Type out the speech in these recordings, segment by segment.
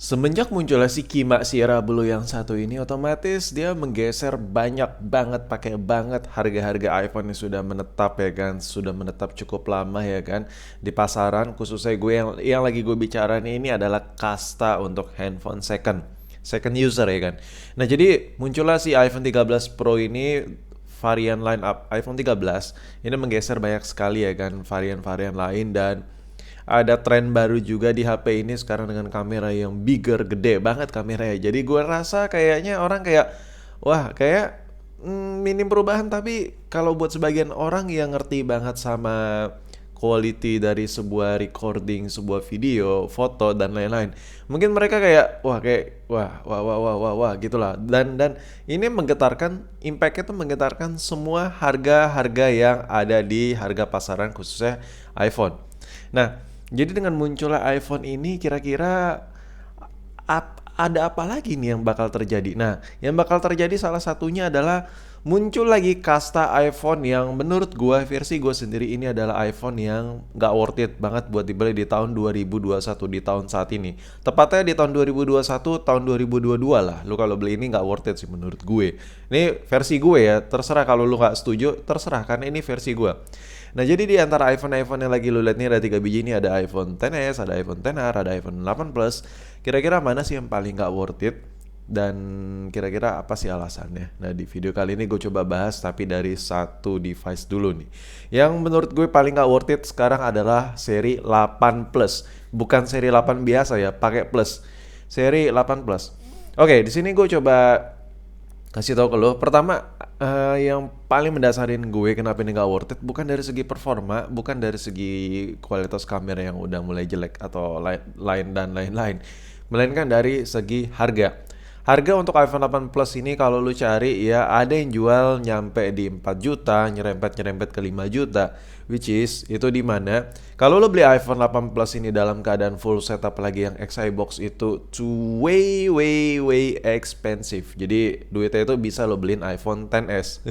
Semenjak munculnya si Kima Sierra Blue yang satu ini, otomatis dia menggeser banyak banget, pakai banget harga-harga iPhone yang sudah menetap ya kan, sudah menetap cukup lama ya kan di pasaran. Khususnya gue yang lagi gue bicara ini adalah kasta untuk handphone second user ya kan. Nah jadi muncullah si iPhone 13 Pro ini, varian line up iPhone 13 ini menggeser banyak sekali ya kan varian-varian lain, dan ada tren baru juga di HP ini sekarang dengan kamera yang bigger, gede banget kameranya. Jadi gue rasa kayaknya orang kayak, wah kayak minim perubahan, tapi kalau buat sebagian orang yang ngerti banget sama quality dari sebuah recording, sebuah video, foto dan lain-lain, mungkin mereka kayak wah gitulah. Dan ini menggetarkan, impactnya tuh menggetarkan semua harga-harga yang ada di harga pasaran khususnya iPhone. Nah, jadi dengan munculnya iPhone ini, kira-kira ada apa lagi nih yang bakal terjadi? Nah, yang bakal terjadi salah satunya adalah muncul lagi kasta iPhone yang menurut gua, versi gua sendiri, ini adalah iPhone yang nggak worth it banget buat dibeli di tahun 2021, di tahun saat ini. Tepatnya di tahun 2021, tahun 2022 lah. Lu kalau beli ini nggak worth it sih menurut gue. Ini versi gue ya, terserah kalau lu nggak setuju, terserah, karena ini versi gue. Nah jadi di antara iPhone yang lagi lu lihat nih ada 3 biji, ini ada iPhone XS, ada iPhone XR, ada iPhone 8 Plus. Kira-kira mana sih yang paling gak worth it? Dan kira-kira apa sih alasannya? Nah di video kali ini gue coba bahas, tapi dari satu device dulu nih. Yang menurut gue paling gak worth it sekarang adalah seri 8 Plus. Bukan seri 8 biasa ya, pakai plus. Seri 8 Plus. Oke, di sini gue coba kasih tahu ke lo. Pertama, yang paling mendasarin gue kenapa ini gak worth it, bukan dari segi performa, bukan dari segi kualitas kamera yang udah mulai jelek atau lain dan lain-lain, melainkan dari segi harga. Harga untuk iPhone 8 Plus ini kalau lu cari ya ada yang jual nyampe di 4 juta, nyerempet-nyerempet ke 5 juta, which is itu di mana kalau lu beli iPhone 8 Plus ini dalam keadaan full setup lagi yang XI box itu too way expensive. Jadi duitnya itu bisa lo beliin iPhone XS.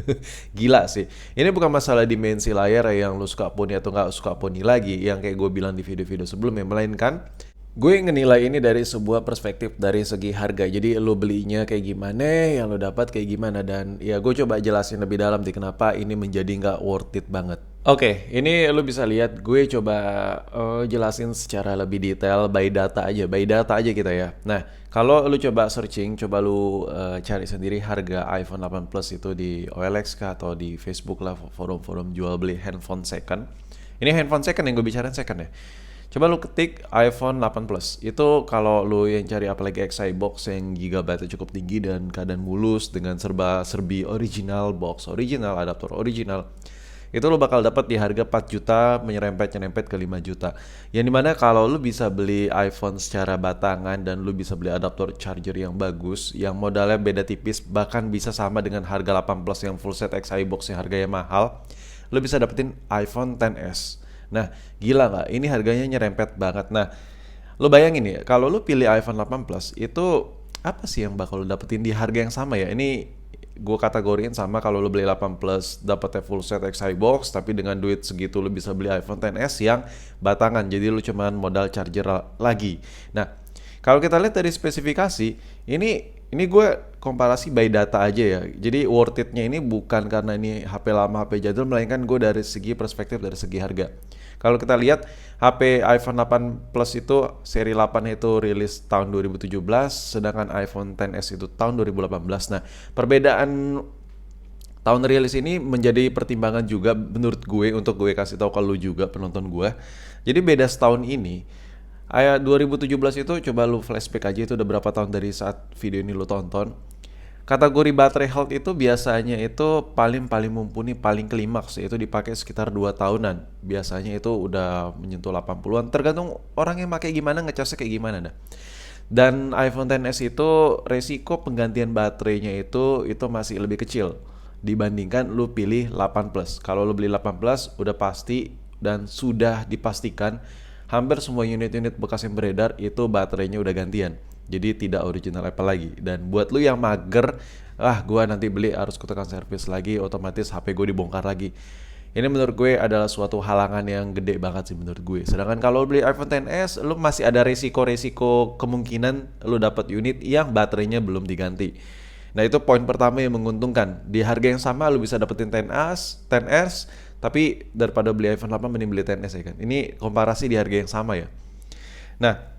Gila sih. Ini bukan masalah dimensi layar yang lu suka poni atau nggak suka poni lagi, yang kayak gue bilang di video-video sebelumnya, melainkan gue ngenilai ini dari sebuah perspektif dari segi harga. Jadi lo belinya kayak gimana, yang lo dapat kayak gimana, dan ya gue coba jelasin lebih dalam di kenapa ini menjadi nggak worth it banget. Oke, ini lo bisa lihat gue coba jelasin secara lebih detail by data aja kita ya. Nah, kalau lo coba searching, coba lo cari sendiri harga iPhone 8 Plus itu di OLX kah atau di Facebook lah, forum-forum jual beli handphone second. Ini handphone second yang gue bicarain second ya. Coba lu ketik iPhone 8 Plus. Itu kalau lu yang cari apalagi XI box yang gigabyte cukup tinggi dan keadaan mulus dengan serba-serbi original, box original, adaptor original, itu lu bakal dapat di harga 4 juta menyerempet-nyerempet ke 5 juta. Yang dimana kalau lu bisa beli iPhone secara batangan dan lu bisa beli adaptor charger yang bagus, yang modalnya beda tipis, bahkan bisa sama dengan harga 8 Plus yang full set XI box yang harganya mahal, lu bisa dapetin iPhone XS. Nah, gila nggak? Ini harganya nyerempet banget. Nah, lo bayangin ya, kalau lo pilih iPhone 8 Plus, itu apa sih yang bakal lo dapetin di harga yang sama ya? Ini gue kategoriin sama kalau lo beli 8 Plus dapetnya full set XI box, tapi dengan duit segitu lo bisa beli iPhone XS yang batangan. Jadi lo cuman modal charger lagi. Nah, kalau kita lihat dari spesifikasi, ini gue komparasi by data aja ya. Jadi worth it-nya ini bukan karena ini HP lama, HP jadul, melainkan gue dari segi perspektif, dari segi harga. Kalau kita lihat HP iPhone 8 Plus itu seri 8 itu rilis tahun 2017, sedangkan iPhone XS itu tahun 2018. Nah, perbedaan tahun rilis ini menjadi pertimbangan juga menurut gue, untuk gue kasih tahu ke lu juga penonton gue. Jadi beda setahun ini. 2017 itu coba lu flashback aja, itu udah berapa tahun dari saat video ini lu tonton. Kategori baterai health itu biasanya itu paling mumpuni, paling klimaks itu dipakai sekitar 2 tahunan. Biasanya itu udah menyentuh 80-an, tergantung orang yang pakai gimana, ngecasnya kayak gimana dah. Dan iPhone XS itu resiko penggantian baterainya itu masih lebih kecil dibandingkan lu pilih 8 Plus. Kalau lu beli 8 Plus udah pasti dan sudah dipastikan hampir semua unit-unit bekas yang beredar itu baterainya udah gantian. Jadi tidak original Apple lagi. Dan buat lu yang mager, gua nanti beli harus ke tukang servis lagi, otomatis HP gue dibongkar lagi. Ini menurut gue adalah suatu halangan yang gede banget sih menurut gue. Sedangkan kalau beli iPhone XS, lu masih ada resiko-resiko kemungkinan lu dapat unit yang baterainya belum diganti. Nah itu poin pertama yang menguntungkan. Di harga yang sama lu bisa dapetin XS, tapi daripada beli iPhone 8 mending beli XS ya kan. Ini komparasi di harga yang sama ya. Nah,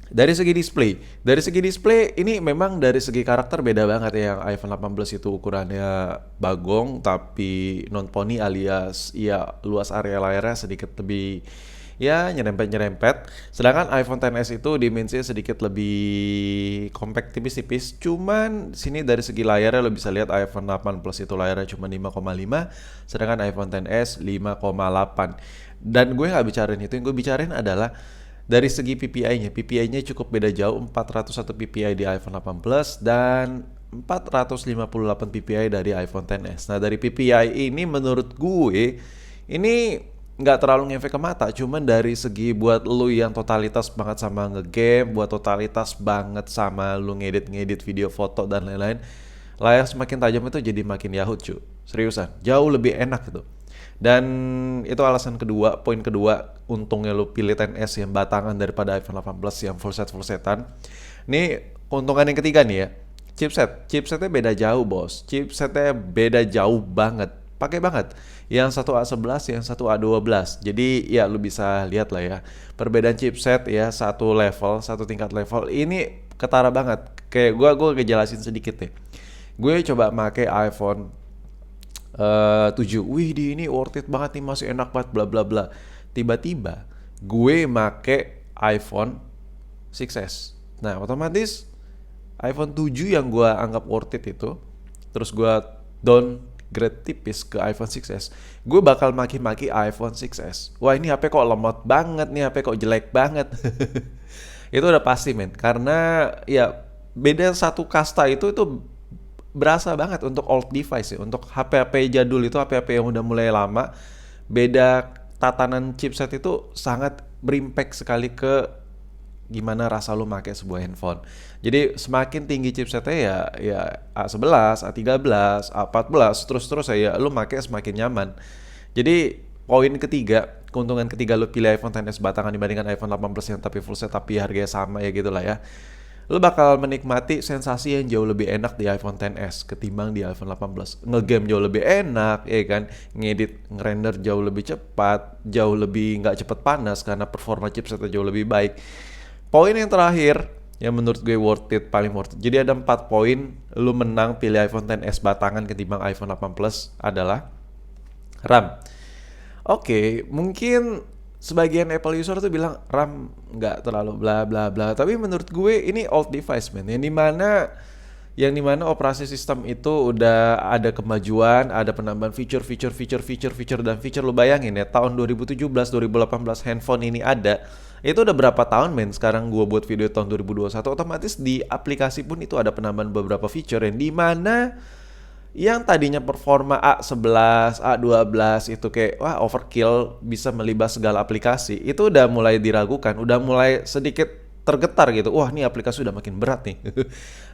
dari segi display ini memang dari segi karakter beda banget ya. Yang iPhone 18 itu ukurannya bagong tapi non poni alias ya luas area layarnya sedikit lebih ya nyerempet-nyerempet. Sedangkan iPhone XS itu dimensinya sedikit lebih compact tipis-tipis. Cuman sini dari segi layarnya lo bisa lihat iPhone 8 Plus itu layarnya cuma 5,5, sedangkan iPhone XS 5,8. Dan gue nggak bicarain itu, yang gue bicarain adalah dari segi PPI-nya. PPI-nya cukup beda jauh, 401 PPI di iPhone 8 Plus dan 458 PPI dari iPhone XS. Nah dari PPI ini menurut gue ini nggak terlalu ngefek ke mata, cuman dari segi buat lu yang totalitas banget sama ngegame, buat totalitas banget sama lu ngedit video foto dan lain-lain, layar semakin tajam itu jadi makin yahut cuy. Seriusan, jauh lebih enak gitu. Dan itu alasan kedua, poin kedua, untungnya lu pilih XS yang batangan daripada iPhone 18 yang full setan. Ini keuntungan yang ketiga nih ya. Chipsetnya beda jauh bos. Chipsetnya beda jauh banget. Pakai banget. Yang satu A11, yang satu A12. Jadi ya lu bisa lihat lah ya. Perbedaan chipset ya satu level, satu tingkat level. Ini ketara banget. Kayak gue ngejelasin sedikit nih. Gue coba pakai iPhone 7. Wih ini worth it banget nih, masih enak banget bla bla bla. Tiba-tiba gue make iPhone 6s. Nah, otomatis iPhone 7 yang gue anggap worth it itu, terus gue downgrade tipis ke iPhone 6s. Gue bakal maki-maki iPhone 6s. Wah, ini HP kok lemot banget nih, HP kok jelek banget. Itu udah pasti men, karena ya beda satu kasta itu berasa banget untuk old device ya. Untuk HP-HP jadul itu, HP-HP yang udah mulai lama, beda tatanan chipset itu sangat berimpact sekali ke gimana rasa lu pakai sebuah handphone. Jadi semakin tinggi chipsetnya ya A11, A13, A14 terus ya lu pakai semakin nyaman. Jadi poin ketiga, keuntungan ketiga lu pilih iPhone XS batangan dibandingkan iPhone 18 yang tapi full set tapi harganya sama ya gitulah ya. Lu bakal menikmati sensasi yang jauh lebih enak di iPhone XS ketimbang di iPhone 18. Ngegame jauh lebih enak, ya kan? Ngedit, ngerender jauh lebih cepat, jauh lebih nggak cepet panas karena performa chipsetnya jauh lebih baik. Poin yang terakhir, yang menurut gue worth it, paling worth it. Jadi ada 4 poin lu menang pilih iPhone XS batangan ketimbang iPhone 8 Plus adalah RAM. Oke, mungkin sebagian Apple user tuh bilang RAM nggak terlalu bla bla bla, tapi menurut gue ini old device man, yang dimana operasi sistem itu udah ada kemajuan, ada penambahan fitur dan fitur. Lu bayangin ya, tahun 2017 2018 handphone ini ada, itu udah berapa tahun men. Sekarang gue buat video tahun 2021, otomatis di aplikasi pun itu ada penambahan beberapa fitur yang dimana yang tadinya performa A11, A12 itu kayak wah overkill, bisa melibas segala aplikasi, itu udah mulai diragukan, udah mulai sedikit tergetar gitu. Wah, ini aplikasi udah makin berat nih.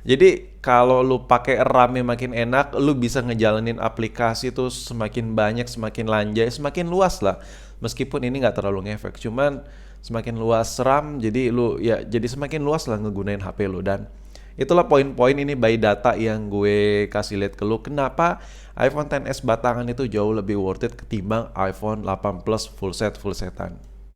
Jadi kalau lu pakai RAM yang makin enak, lu bisa ngejalanin aplikasi itu semakin banyak, semakin lanjai, semakin luas lah. Meskipun ini nggak terlalu ngefek, cuman semakin luas RAM, jadi semakin luas lah ngegunain HP lu. Dan itulah poin-poin ini by data yang gue kasih lihat ke lu, kenapa iPhone XS batangan itu jauh lebih worth it ketimbang iPhone 8 Plus full setan.